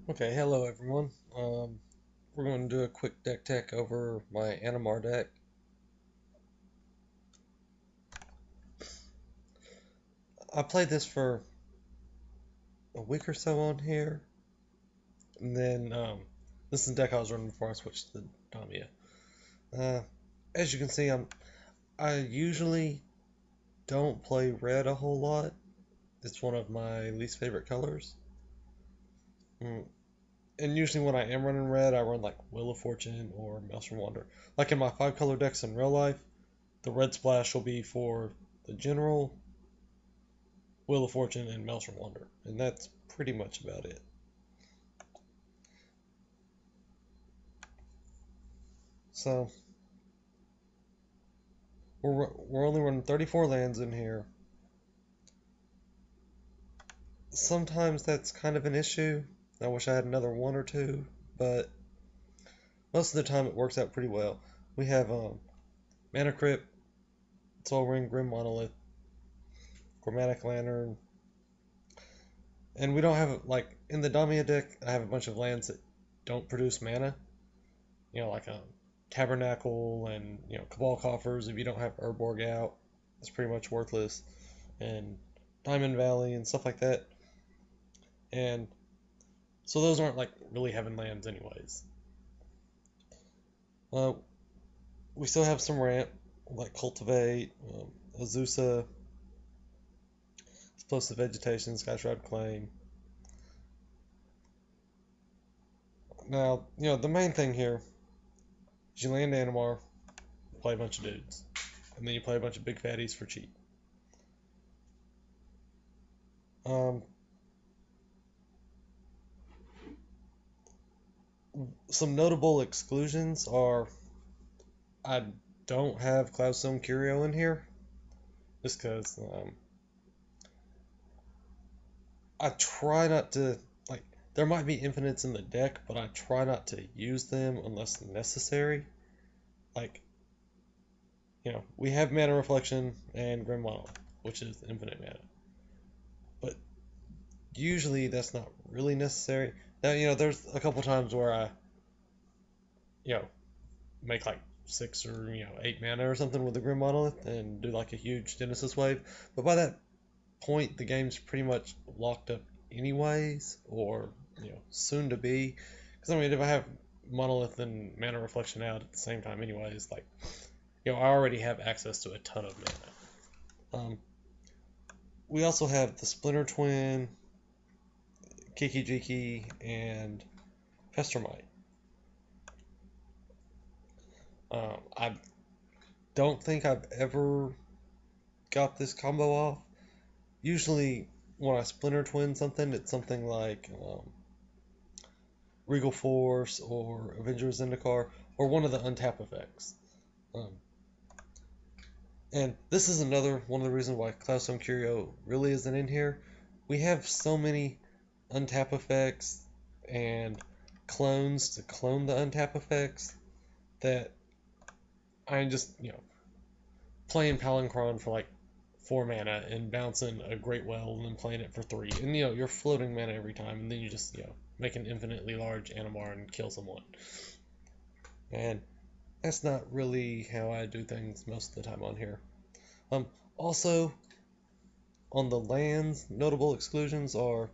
Okay, hello everyone. We're going to do a quick deck tech over my Animar deck. I played this for a week or so on here, and then this is the deck I was running before I switched to Damia. Uh, as you can see, I usually don't play red a whole lot. It's one of my least favorite colors. Mm. And usually when I am running red, I run like Wheel of Fortune or Maelstrom Wander. Like in my 5 color decks in real life, the red splash will be for the general, Wheel of Fortune, and Maelstrom Wonder, and that's pretty much about it. So we're only running 34 lands in here. Sometimes that's kind of an issue. I wish I had another one or two, but most of the time it works out pretty well. We have Mana Crypt, Soul Ring, Grim Monolith, Chromatic Lantern, and we don't have like in the Damia deck. I have a bunch of lands that don't produce mana. Like Tabernacle and Cabal Coffers. If you don't have Urborg out, it's pretty much worthless. And Diamond Valley and stuff like that. And so those aren't like really heaven lands anyways. Uh, we still have some ramp like Cultivate, Azusa, Explosive Vegetation, Skyshroud Claim. Now, the main thing here is you land Animar, play a bunch of dudes, and then you play a bunch of big fatties for cheap. Um, some notable exclusions are I don't have Cloudstone Curio in here just because I try not to, like, there might be infinites in the deck, but I try not to use them unless necessary. Like, we have Mana Reflection and Grim Monolith, which is infinite mana, but usually that's not really necessary. Now, there's a couple times where I, you know, make like 6 or 8 mana or something with the Grim Monolith and do like a huge Genesis wave, but by that point the game's pretty much locked up anyways, or soon to be. Because I mean, if I have Monolith and Mana Reflection out at the same time, anyways, like I already have access to a ton of mana. We also have the Splinter Twin, Kiki Jiki, and Pestermite. I don't think I've ever got this combo off. Usually, when I Splinter Twin something, it's something like Regal Force or Avengers Zendikar or one of the untap effects. Um, and this is another one of the reasons why Cloudstone Curio really isn't in here. We have so many untap effects and clones to clone the untap effects that I'm just, playing Palinchron for like 4 mana and bouncing a Great Well and then playing it for 3. And, you're floating mana every time, and then you just, make an infinitely large Animar and kill someone. And that's not really how I do things most of the time on here. Also, on the lands, notable exclusions are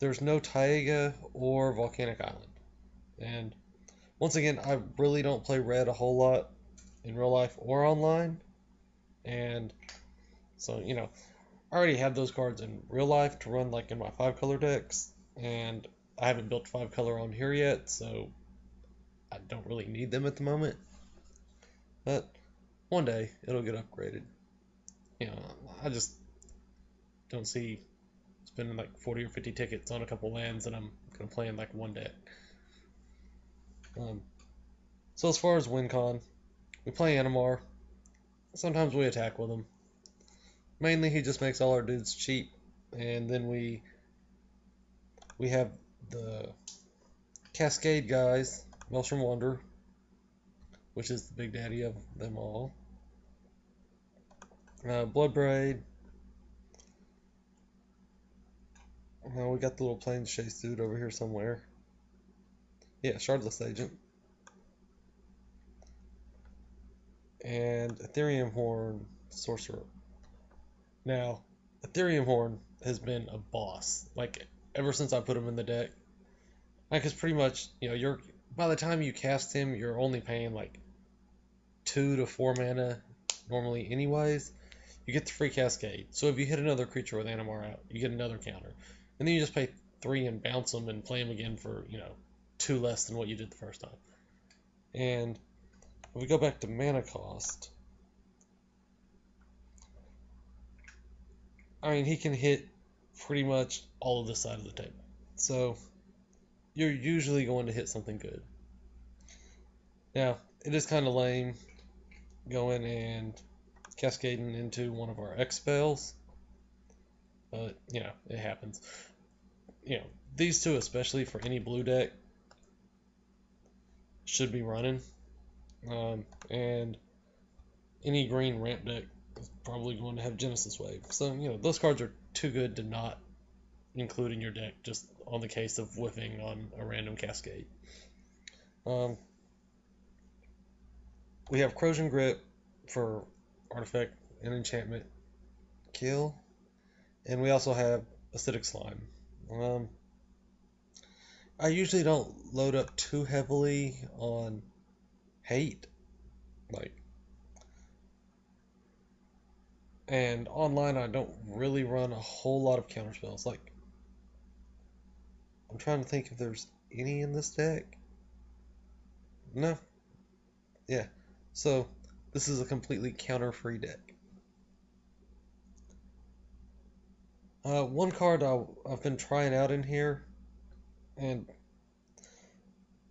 there's no Taiga or Volcanic Island. And once again, I really don't play red a whole lot in real life or online. And so, I already have those cards in real life to run like in my 5 color decks. And I haven't built 5 color on here yet, so I don't really need them at the moment. But one day it'll get upgraded. I just don't see spending like 40 or 50 tickets on a couple lands and I'm going to play in like one deck. So as far as WinCon, we play Animar. Sometimes we attack with him. Mainly he just makes all our dudes cheap, and then we have the Cascade guys, Maelstrom Wonder, which is the big daddy of them all. Bloodbraid, We got the little plain chase dude over here somewhere. Yeah, Shardless Agent. And Ethereum Horn Sorcerer. Now, Ethereum Horn has been a boss. Like, ever since I put him in the deck. Like, it's pretty much, you're by the time you cast him, you're only paying like 2 to 4 mana normally anyways. You get the free Cascade. So if you hit another creature with Animar out, you get another counter. And then you just pay 3 and bounce them and play them again for, 2 less than what you did the first time. And if we go back to mana cost, I mean, he can hit pretty much all of this side of the table. So you're usually going to hit something good. Now, it is kind of lame going and cascading into one of our X spells, but, it happens. These two, especially for any blue deck, should be running. And any green ramp deck is probably going to have Genesis Wave. So, those cards are too good to not include in your deck just on the case of whiffing on a random Cascade. We have Corrosion Grip for artifact and enchantment kill, and we also have Acidic Slime. I usually don't load up too heavily on hate, like, and online I don't really run a whole lot of counter spells. Like, I'm trying to think if there's any in this deck. No. Yeah. So this is a completely counter-free deck. One card I've been trying out in here, and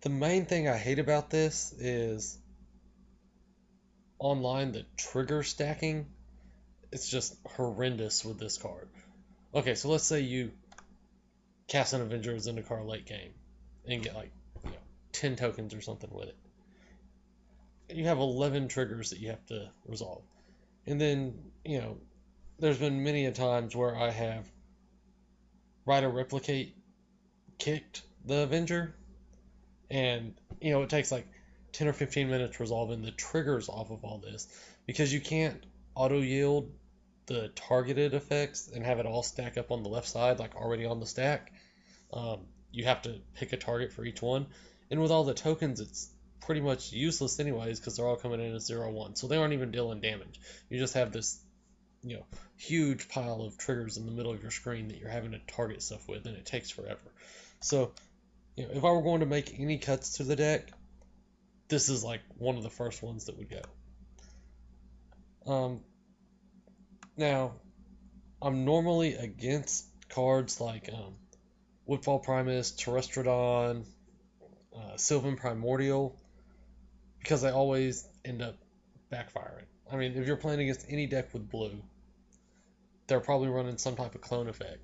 the main thing I hate about this is online the trigger stacking. It's just horrendous with this card. Okay, so let's say you cast an Avenger Zendikar late game and get like 10 tokens or something with it. You have 11 triggers that you have to resolve. And then, there's been many a times where I have Rite of Replicate kicked the Avenger, and, it takes like 10 or 15 minutes resolving the triggers off of all this because you can't auto yield the targeted effects and have it all stack up on the left side, like already on the stack. You have to pick a target for each one. And with all the tokens, it's pretty much useless anyways because they're all coming in as 0/1. So they aren't even dealing damage. You just have this, huge pile of triggers in the middle of your screen that you're having to target stuff with, and it takes forever. So, if I were going to make any cuts to the deck, this is like one of the first ones that would go. Now, I'm normally against cards like Woodfall Primus, Terrestrodon, Sylvan Primordial, because they always end up backfiring. I mean, if you're playing against any deck with blue, they're probably running some type of clone effect.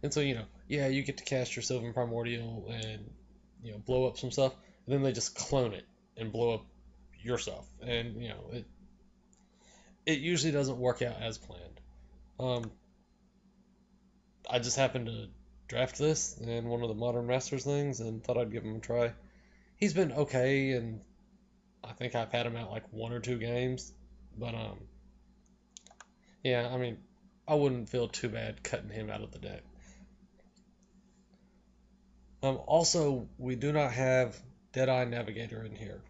And so, yeah, you get to cast your Sylvan Primordial and, blow up some stuff, and then they just clone it and blow up your stuff. And, it usually doesn't work out as planned. I just happened to draft this in one of the Modern Masters things and thought I'd give him a try. He's been okay, and I think I've had him out like 1 or 2 games, but yeah, I mean, I wouldn't feel too bad cutting him out of the deck. Also, we do not have Deadeye Navigator in here.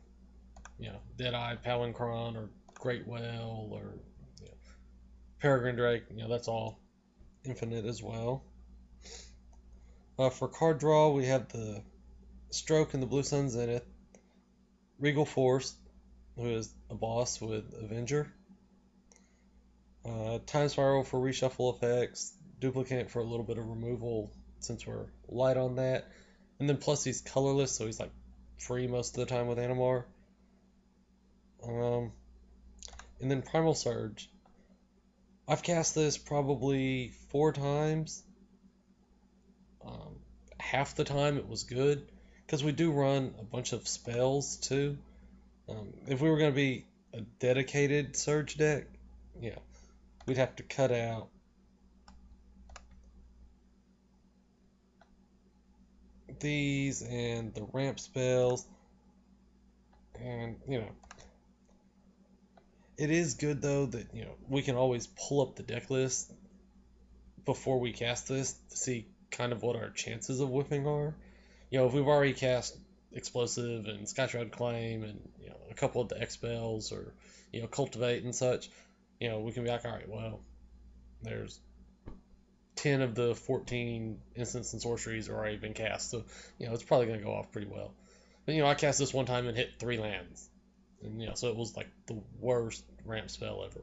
Deadeye Palinchron or Great Whale or Peregrine Drake. That's all infinite as well. For card draw, we have the Stroke and the Blue Sun Zenith, Regal Force, who is a boss with Avenger, Time Spiral for reshuffle effects, Duplicate for a little bit of removal since we're light on that, and then plus he's colorless, so he's like free most of the time with Animar. And then Primal Surge. I've cast this probably 4 times. Half the time it was good, because we do run a bunch of spells too. If we were going to be a dedicated Surge deck, we'd have to cut out these and the ramp spells, and it is good though that we can always pull up the deck list before we cast this to see kind of what our chances of whipping are. If we've already cast explosive and Skyshroud Claim and a couple of the X spells or cultivate and such, we can be like, all right, well, there's 10 of the 14 instants and sorceries are already been cast, so it's probably going to go off pretty well. But I cast this one time and hit 3 lands, and so it was like the worst ramp spell ever.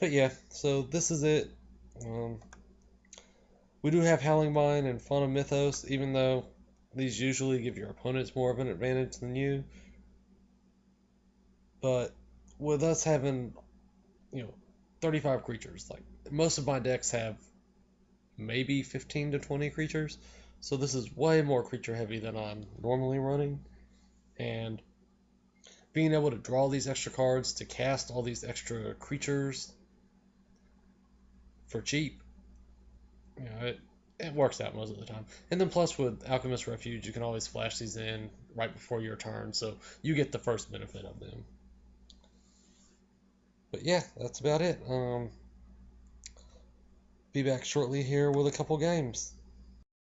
But yeah, so this is it. We do have Howling Mine and Fauna Mythos, even though these usually give your opponents more of an advantage than you. But with us having, 35 creatures, like most of my decks have maybe 15 to 20 creatures, so this is way more creature heavy than I'm normally running. And being able to draw these extra cards to cast all these extra creatures for cheap, it works out most of the time. And then plus with Alchemist Refuge, you can always flash these in right before your turn, so you get the first benefit of them. But yeah, that's about it. Be back shortly here with a couple games.